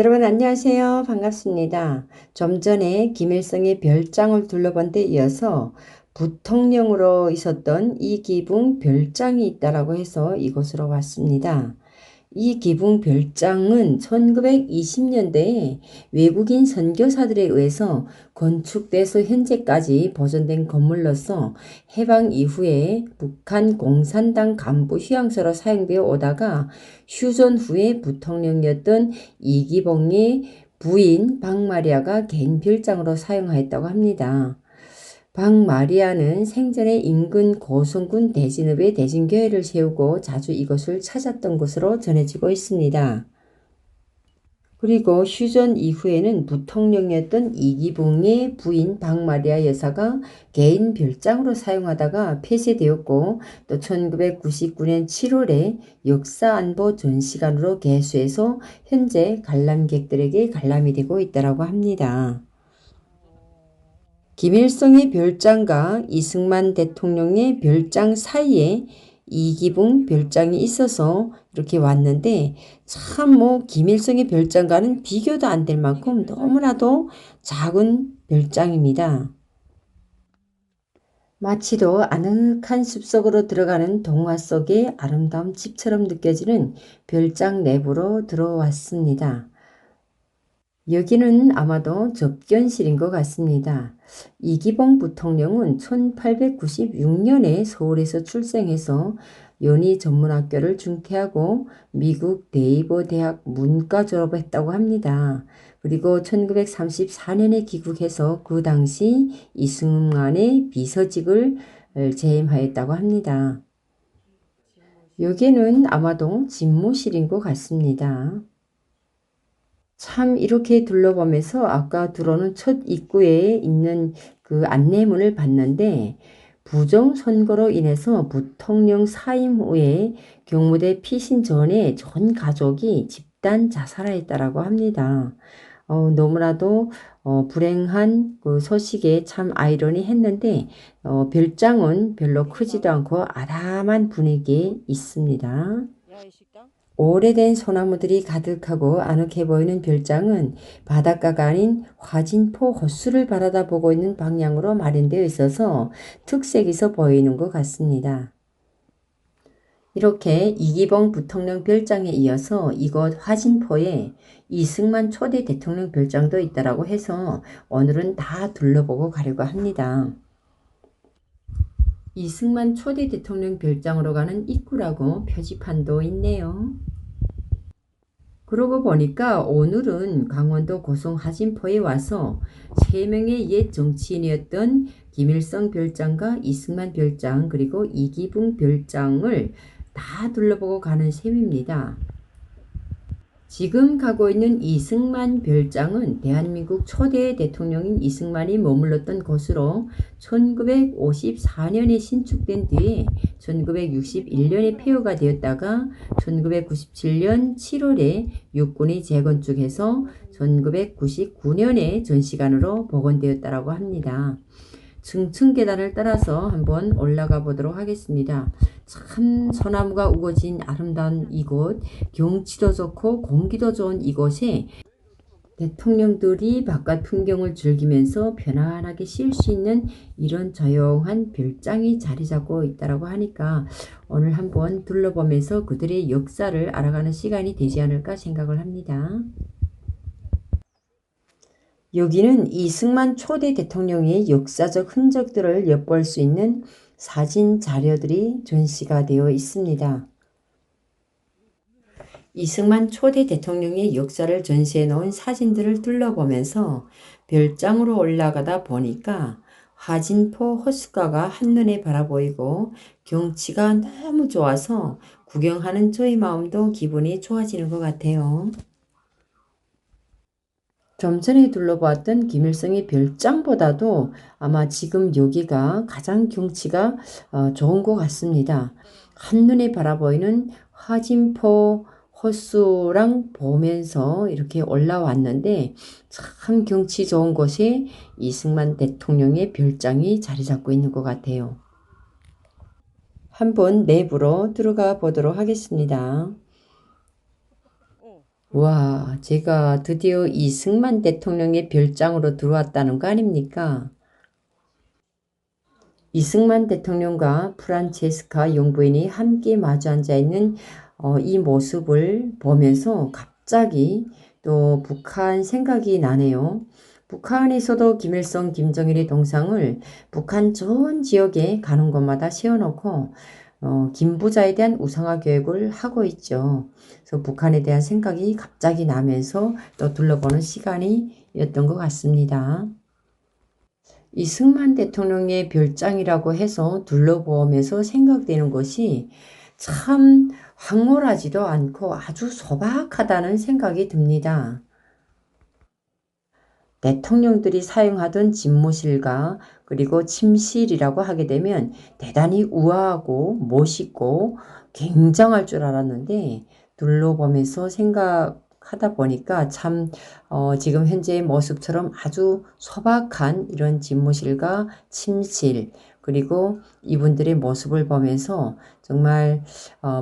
여러분 안녕하세요. 반갑습니다. 좀 전에 김일성의 별장을 둘러본 데 이어서 부통령으로 있었던 이기붕 별장이 있다라고 해서 이곳으로 왔습니다. 이 기붕 별장은 1920년대에 외국인 선교사들에 의해서 건축돼서 현재까지 보존된 건물로서 해방 이후에 북한 공산당 간부 휴양소로 사용되어 오다가 휴전 후에 부통령이었던 이기붕의 부인 박마리아가 개인 별장으로 사용하였다고 합니다. 박마리아는 생전에 인근 고성군 대진읍에 대진교회를 세우고 자주 이곳을 찾았던 것으로 전해지고 있습니다. 그리고 휴전 이후에는 부통령이었던 이기붕의 부인 박마리아 여사가 개인 별장으로 사용하다가 폐쇄되었고 또 1999년 7월에 역사안보 전시관으로 개수해서 현재 관람객들에게 관람이 되고 있다고 합니다. 김일성의 별장과 이승만 대통령의 별장 사이에 이기붕 별장이 있어서 이렇게 왔는데 참 김일성의 별장과는 비교도 안 될 만큼 너무나도 작은 별장입니다. 마치도 아늑한 숲속으로 들어가는 동화 속의 아름다운 집처럼 느껴지는 별장 내부로 들어왔습니다. 여기는 아마도 접견실인 것 같습니다. 이기붕 부통령은 1896년에 서울에서 출생해서 연희전문학교를 중퇴하고 미국 네이버 대학 문과 졸업했다고 합니다. 그리고 1934년에 귀국해서 그 당시 이승만의 비서직을 재임하였다고 합니다. 여기는 아마도 집무실인 것 같습니다. 참 이렇게 둘러보면서 아까 들어오는 첫 입구에 있는 그 안내문을 봤는데 부정선거로 인해서 부통령 사임 후에 경무대 피신 전에 전 가족이 집단 자살하였다라고 합니다. 너무나도 불행한 그 소식에 참 아이러니했는데 별장은 별로 크지도 않고 아담한 분위기에 있습니다. 오래된 소나무들이 가득하고 아늑해 보이는 별장은 바닷가가 아닌 화진포 호수를 바라다 보고 있는 방향으로 마련되어 있어서 특색 있어 보이는 것 같습니다. 이렇게 이기붕 부통령 별장에 이어서 이곳 화진포에 이승만 초대 대통령 별장도 있다고 해서 오늘은 다 둘러보고 가려고 합니다. 이승만 초대 대통령 별장으로 가는 입구라고 표지판도 있네요. 그러고 보니까 오늘은 강원도 고성 하진포에 와서 3명의 옛 정치인이었던 김일성 별장과 이승만 별장 그리고 이기붕 별장을 다 둘러보고 가는 셈입니다. 지금 가고 있는 이승만 별장은 대한민국 초대 대통령인 이승만이 머물렀던 곳으로 1954년에 신축된 뒤에 1961년에 폐허가 되었다가 1997년 7월에 육군이 재건축해서 1999년에 전시관으로 복원되었다고 합니다. 층층 계단을 따라서 한번 올라가 보도록 하겠습니다. 참 소나무가 우거진 아름다운 이곳, 경치도 좋고 공기도 좋은 이곳에 대통령들이 바깥 풍경을 즐기면서 편안하게 쉴 수 있는 이런 조용한 별장이 자리 잡고 있다고 하니까 오늘 한번 둘러보면서 그들의 역사를 알아가는 시간이 되지 않을까 생각을 합니다. 여기는 이승만 초대 대통령의 역사적 흔적들을 엿볼 수 있는 사진 자료들이 전시가 되어 있습니다. 이승만 초대 대통령의 역사를 전시해 놓은 사진들을 둘러보면서 별장으로 올라가다 보니까 화진포 호숫가가 한눈에 바라보이고 경치가 너무 좋아서 구경하는 저희 마음도 기분이 좋아지는 것 같아요. 좀 전에 둘러보았던 김일성의 별장보다도 아마 지금 여기가 가장 경치가 좋은 것 같습니다. 한눈에 바라보이는 화진포 호수랑 보면서 이렇게 올라왔는데 참 경치 좋은 곳에 이승만 대통령의 별장이 자리 잡고 있는 것 같아요. 한번 내부로 들어가 보도록 하겠습니다. 와, 제가 드디어 이승만 대통령의 별장으로 들어왔다는 거 아닙니까? 이승만 대통령과 프란체스카 영부인이 함께 마주 앉아 있는 이 모습을 보면서 갑자기 또 북한 생각이 나네요. 북한에서도 김일성, 김정일의 동상을 북한 전 지역에 가는 곳마다 세워놓고 김부자에 대한 우상화 교육을 하고 있죠. 그래서 북한에 대한 생각이 갑자기 나면서 또 둘러보는 시간이었던 것 같습니다. 이승만 대통령의 별장이라고 해서 둘러보면서 생각되는 것이 참 황홀하지도 않고 아주 소박하다는 생각이 듭니다. 대통령들이 사용하던 집무실과 그리고 침실이라고 하게 되면 대단히 우아하고 멋있고 굉장할 줄 알았는데 둘러보면서 생각하다 보니까 참 지금 현재의 모습처럼 아주 소박한 이런 집무실과 침실 그리고 이분들의 모습을 보면서 정말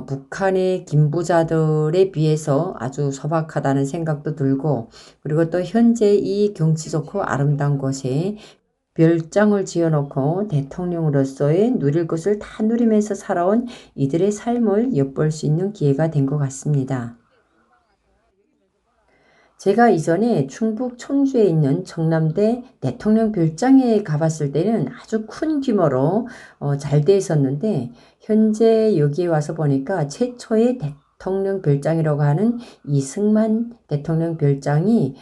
북한의 김부자들에 비해서 아주 소박하다는 생각도 들고 그리고 또 현재 이 경치 좋고 아름다운 곳에 별장을 지어놓고 대통령으로서의 누릴 것을 다 누리면서 살아온 이들의 삶을 엿볼 수 있는 기회가 된 것 같습니다. 제가 이전에 충북 청주에 있는 청남대 대통령 별장에 가봤을 때는 아주 큰 규모로 잘 돼 있었는데 현재 여기에 와서 보니까 최초의 대통령 별장이라고 하는 이승만 대통령 별장이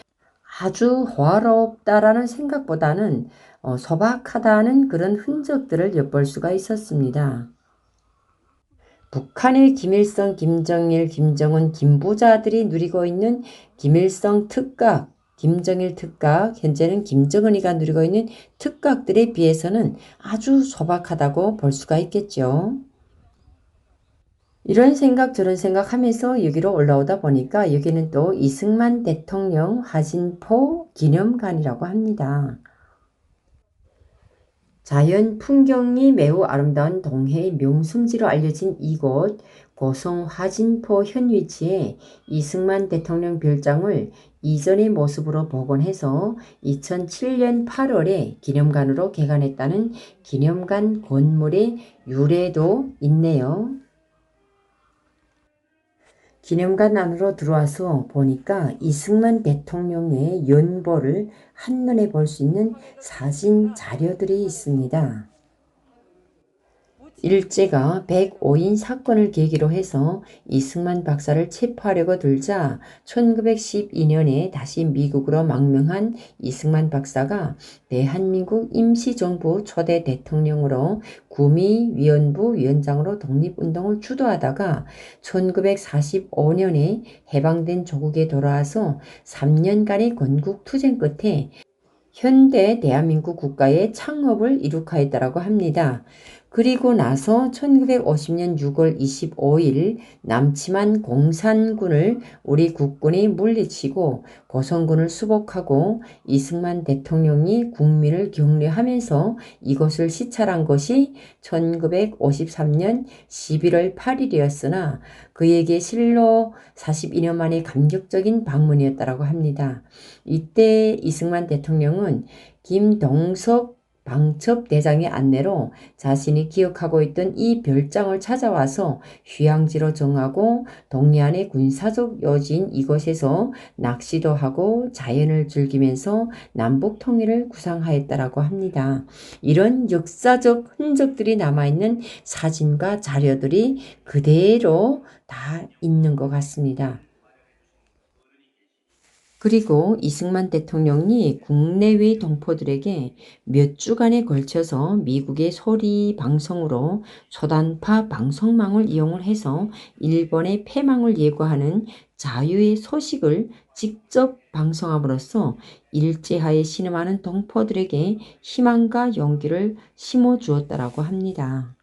아주 호화롭다라는 생각보다는 소박하다는 그런 흔적들을 엿볼 수가 있었습니다. 북한의 김일성, 김정일, 김정은, 김부자들이 누리고 있는 김일성 특각, 김정일 특각, 현재는 김정은이가 누리고 있는 특각들에 비해서는 아주 소박하다고 볼 수가 있겠죠. 이런 생각 저런 생각 하면서 여기로 올라오다 보니까 여기는 또 이승만 대통령 화진포 기념관이라고 합니다. 자연 풍경이 매우 아름다운 동해의 명승지로 알려진 이곳 고성 화진포 현 위치에 이승만 대통령 별장을 이전의 모습으로 복원해서 2007년 8월에 기념관으로 개관했다는 기념관 건물의 유래도 있네요. 기념관 안으로 들어와서 보니까 이승만 대통령의 연보를 한눈에 볼 수 있는 사진 자료들이 있습니다. 일제가 105인 사건을 계기로 해서 이승만 박사를 체포하려고 들자 1912년에 다시 미국으로 망명한 이승만 박사가 대한민국 임시정부 초대 대통령으로 구미위원부 위원장으로 독립운동을 주도하다가 1945년에 해방된 조국에 돌아와서 3년간의 건국투쟁 끝에 현대 대한민국 국가의 창업을 이룩하였다고 합니다. 그리고 나서 1950년 6월 25일 남치만 공산군을 우리 국군이 물리치고 고성군을 수복하고 이승만 대통령이 국민을 격려하면서 이곳을 시찰한 것이 1953년 11월 8일이었으나 그에게 실로 42년 만에 감격적인 방문이었다고 합니다. 이때 이승만 대통령은 김동석 방첩대장의 안내로 자신이 기억하고 있던 이 별장을 찾아와서 휴양지로 정하고 동해안의 군사적 요지인 이곳에서 낚시도 하고 자연을 즐기면서 남북 통일을 구상하였다고 합니다. 이런 역사적 흔적들이 남아있는 사진과 자료들이 그대로 다 있는 것 같습니다. 그리고 이승만 대통령이 국내외 동포들에게 몇 주간에 걸쳐서 미국의 소리 방송으로 초단파 방송망을 이용을 해서 일본의 패망을 예고하는 자유의 소식을 직접 방송함으로써 일제하에 신음하는 동포들에게 희망과 용기를 심어주었다고 합니다.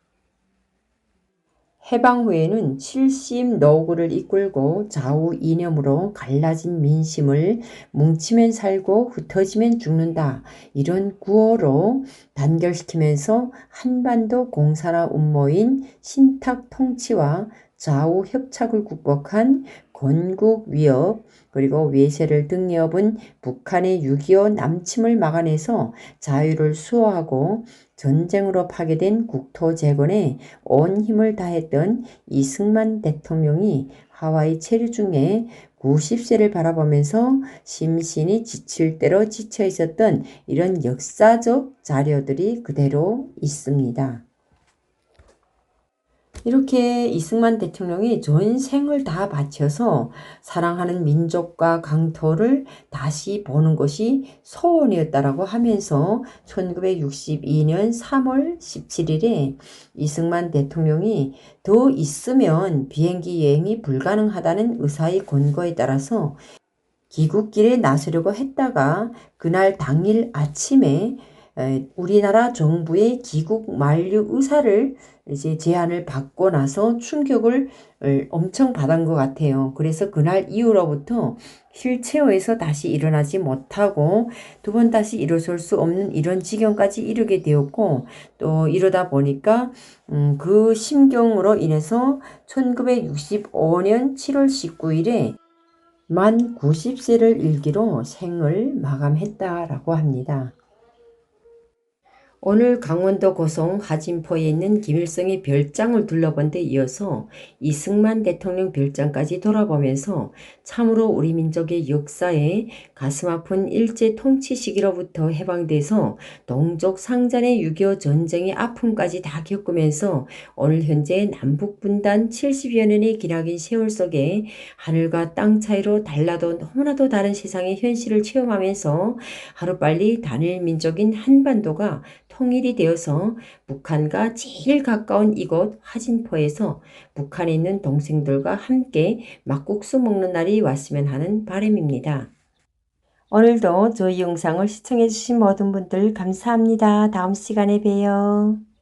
해방 후에는 70 노구를 이끌고 좌우 이념으로 갈라진 민심을 뭉치면 살고 흩어지면 죽는다. 이런 구호로 단결시키면서 한반도 공산화 음모인 신탁 통치와 좌우 협착을 극복한 건국 위협 그리고 외세를 등에 업은 북한의 6.25 남침을 막아내서 자유를 수호하고 전쟁으로 파괴된 국토 재건에 온 힘을 다했던 이승만 대통령이 하와이 체류 중에 90세를 바라보면서 심신이 지칠 대로 지쳐 있었던 이런 역사적 자료들이 그대로 있습니다. 이렇게 이승만 대통령이 전생을 다 바쳐서 사랑하는 민족과 강토를 다시 보는 것이 소원이었다라고 하면서 1962년 3월 17일에 이승만 대통령이 더 있으면 비행기 여행이 불가능하다는 의사의 권고에 따라서 귀국길에 나서려고 했다가 그날 당일 아침에 우리나라 정부의 귀국 만료 의사를 이제 제안을 받고 나서 충격을 엄청 받은 것 같아요. 그래서 그날 이후로부터 휠체어에서 다시 일어나지 못하고 두 번 다시 일어설 수 없는 이런 지경까지 이르게 되었고 또 이러다 보니까 그 심경으로 인해서 1965년 7월 19일에 만 90세를 일기로 생을 마감했다라고 합니다. 오늘 강원도 고성 하진포에 있는 김일성의 별장을 둘러본 데 이어서 이승만 대통령 별장까지 돌아보면서 참으로 우리 민족의 역사에 가슴 아픈 일제 통치 시기로부터 해방돼서 동족 상잔의 6.25 전쟁의 아픔까지 다 겪으면서 오늘 현재 남북 분단 70여 년의 기나긴 세월 속에 하늘과 땅 차이로 달라도 너무나도 다른 세상의 현실을 체험하면서 하루빨리 단일 민족인 한반도가 통일이 되어서 북한과 제일 가까운 이곳 하진포에서 북한에 있는 동생들과 함께 막국수 먹는 날이 왔으면 하는 바람입니다. 오늘도 저희 영상을 시청해주신 모든 분들 감사합니다. 다음 시간에 봬요.